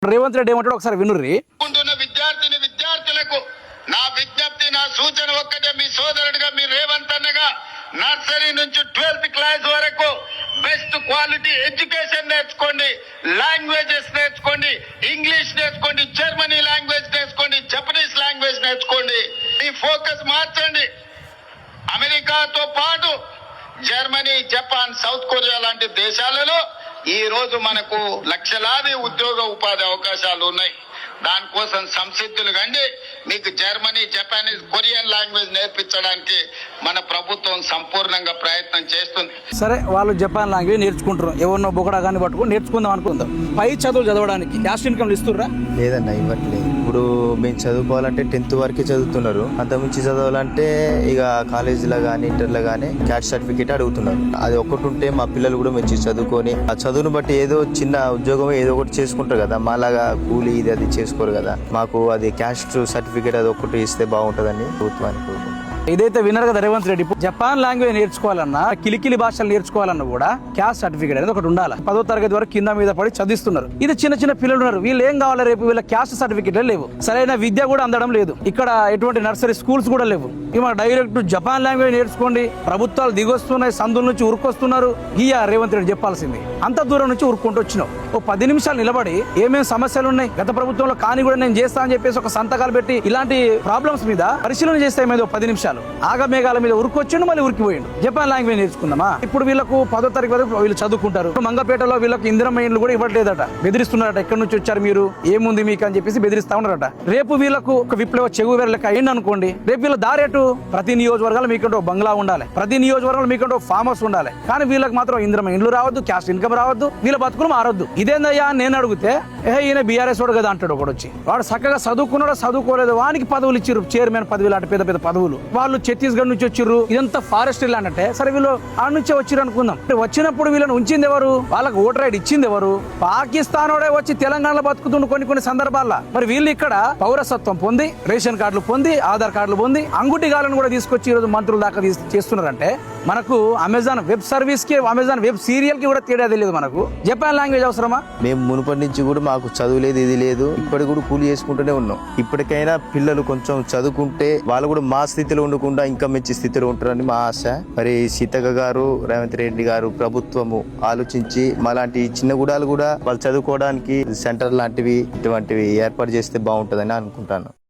రేవంత్ రెడ్డి ఏమంటాడు ఒకసారి వినుర్రి. విద్యార్థులకు నా విజ్ఞప్తి, నా సూచన ఒక్కటే, మీ సోదరుడిగా, మీ రేవంత్ అన్నగా నర్సరీ నుంచి 12th క్లాస్ వరకు బెస్ట్ క్వాలిటీ ఎడ్యుకేషన్ నేర్చుకోండి, లాంగ్వేజెస్ నేర్చుకోండి, ఇంగ్లీష్ నేర్చుకోండి, జర్మనీ లాంగ్వేజ్ నేర్చుకోండి, జపనీస్ లాంగ్వేజ్ నేర్చుకోండి. ఈ ఫోకస్ మార్చండి. అమెరికాతో పాటు జర్మనీ, జపాన్, సౌత్ కొరియా లాంటి దేశాలలో ఈ రోజు మనకు లక్షలాది ఉద్యోగ ఉపాధి అవకాశాలు ఉన్నాయి. దానికోసం సంసిద్ధులు కండి. మీకు జర్మనీ, జపానీస్, కొరియన్ లాంగ్వేజ్ నేర్పించడానికి మన ప్రభుత్వం సంపూర్ణంగా ప్రయత్నం చేస్తుంది. సరే, వాళ్ళు జపాన్ లాంగ్వేజ్ నేర్చుకుంటారు, ఎవరినో బొకడా కానీ పట్టుకుని నేర్చుకుందాం అనుకుందాం. పై చదువులు చదవడానికి క్యాష్ ఇన్కమ్ ఇస్తుర్రా? లేదన్న, ఇవ్వట్లేదు. ఇప్పుడు మేము చదువుకోవాలంటే 10th వరకే చదువుతున్నారు. అంతకుమించి చదవాలంటే ఇక కాలేజీలో కానీ ఇంటర్లో కానీ క్యాష్ సర్టిఫికేట్ అడుగుతున్నారు. అది ఒక్కటి ఉంటే మా పిల్లలు కూడా మంచి చదువుకొని ఆ చదువును బట్టి ఏదో చిన్న ఉద్యోగం ఏదో ఒకటి చేసుకుంటారు కదా. మాలాగా కూలీ ఇది అది చేసుకోరు కదా. మాకు అది క్యాష్ సర్టిఫికేట్ అది ఒక్కటి ఇస్తే బాగుంటుందని ప్రభుత్వానికి కోరుకుంటున్నాం. ఇదైతే విన్నారు కదా రేవంత్ రెడ్డి. జపాన్ లాంగ్వేజ్ నేర్చుకోవాలన్నా, కిలికిలి భాషలు నేర్చుకోవాలన్నా కూడా క్యాస్ట్ సర్టిఫికేట్ అనేది ఒకటి ఉండాలి. 10వ తరగతి వరకు కింద మీద పడి చదివిస్తున్నారు. ఇది చిన్న చిన్న పిల్లలు ఉన్నారు, వీళ్ళు ఏం కావాలి రేపు? వీళ్ళ క్యాస్ట్ సర్టిఫికేట్ లేవు, సరైన విద్య కూడా అందడం లేదు. ఇక్కడ ఎటువంటి నర్సరీ స్కూల్స్ కూడా లేవు. ఇక డైరెక్ట్ జపాన్ లాంగ్వేజ్ నేర్చుకోండి, ప్రభుత్వాలు దిగొస్తున్నాయి, సందుల నుంచి ఉరుకొస్తున్నారు. ఇయ్య రేవంత్ రెడ్డి చెప్పాల్సింది. అంత దూరం నుంచి ఉరుక్కుంటూ వచ్చినావు. ఓ 10 నిమిషాలు నిలబడి ఏమేమి సమస్యలు ఉన్నాయి, గత ప్రభుత్వంలో కానీ కూడా నేను చేస్తా అని చెప్పేసి ఒక సంతకాలు పెట్టి ఇలాంటి ప్రాబ్లమ్స్ మీద పరిశీలన చేస్తే ఏమైందో 10 నిమిషాలు ఆగమేఘాల మీద ఉరుకొచ్చిండు, మళ్ళీ ఉరికిపోయిండు. Japan language నేర్చుకుందామా? ఇప్పుడు వీళ్ళకు 10వ తరగతి వరకు వీళ్ళు చదువుకుంటారు. మంగపేటలో వీళ్ళకి ఇందిరమ్మ ఇండ్లు కూడా ఇవ్వట్లేదట, బెదిరిస్తున్నారట. ఎక్కడి నుంచి వచ్చారు మీరు, ఏముంది మీకు అని చెప్పేసి బెదిరిస్తా ఉన్నారట. రేపు వీళ్ళకు ఒక విప్లవ చెగువేర లెక్క అయింది అనుకోండి, రేపు వీళ్ళ దారేటు ప్రతి నియోజకవర్గాలు మీకంటూ బంగ్లా ఉండాలి, ప్రతి నియోజకవర్గంలో మీకంటూ ఫామ్ హౌస్ ఉండాలి. కానీ వీళ్ళకి మాత్రం ఇందిరమ్మ ఇండ్లు రావద్దు, క్యాష్ ఇన్కమ్ రావద్దు, వీళ్ళ బతుకులు మారొద్దు. ఇదేందయ్యా అని నేను అడిగితే, ఈయన బీఆర్ఎస్ వాడు కదా అంటాడు ఒకడు వచ్చి. వాడు చక్కగా చదువుకున్నాడో చదువుకోలేదు, వానికి పదవులు ఇచ్చారు, చైర్మన్ పదవులు, అటు పెద్ద పెద్ద పదవులు. వాళ్ళు ఛత్తీస్గఢ్ నుంచి వచ్చిర్రు, ఇదంతా ఫారెస్ట్ ల్యాండ్ అంటే. సరే, వీళ్ళు ఆ నుంచే వచ్చిర్రు అనుకుందాం. వచ్చినప్పుడు వీళ్ళని ఉంచింది ఎవరు? వాళ్ళకి ఓటర్ రైట్ ఇచ్చింది ఎవరు? పాకిస్తాన్ వాడే వచ్చి తెలంగాణలో బతుకుతుండు కొన్ని సందర్భాల్లో. మరి వీళ్ళు ఇక్కడ పౌరసత్వం పొంది, రేషన్ కార్డులు పొంది, ఆధార్ కార్డులు పొంది, అంగుటిగాలను కూడా తీసుకొచ్చి ఈ రోజు మంత్రులు దాకా చేస్తున్నారంటే మనకు అమెజాన్ వెబ్ సర్వీస్ కి, అమెజాన్ వెబ్ సీరియల్ కి కూడా తేడా తెలియదు. మనకు జపాన్ లాంగ్వేజ్ అవసరమా? మేము మునుపటి నుంచి కూడా మాకు చదువు లేదు, ఇది లేదు, ఇప్పటికి కూడా కూలి చేసుకుంటూనే ఉన్నాం. ఇప్పటికైనా పిల్లలు కొంచెం చదువుకుంటే వాళ్ళు కూడా మా స్థితిలో ఉండకుండా ఇంకా మంచి స్థితిలో ఉంటారని మా ఆశ. మరి సీతక్క గారు, రేవంత్ రెడ్డి గారు, ప్రభుత్వము ఆలోచించి మాలాంటి చిన్న గుడాలు కూడా వాళ్ళు చదువుకోవడానికి సెంటర్ లాంటివి ఇటువంటివి ఏర్పాటు చేస్తే బాగుంటుందని అనుకుంటాను.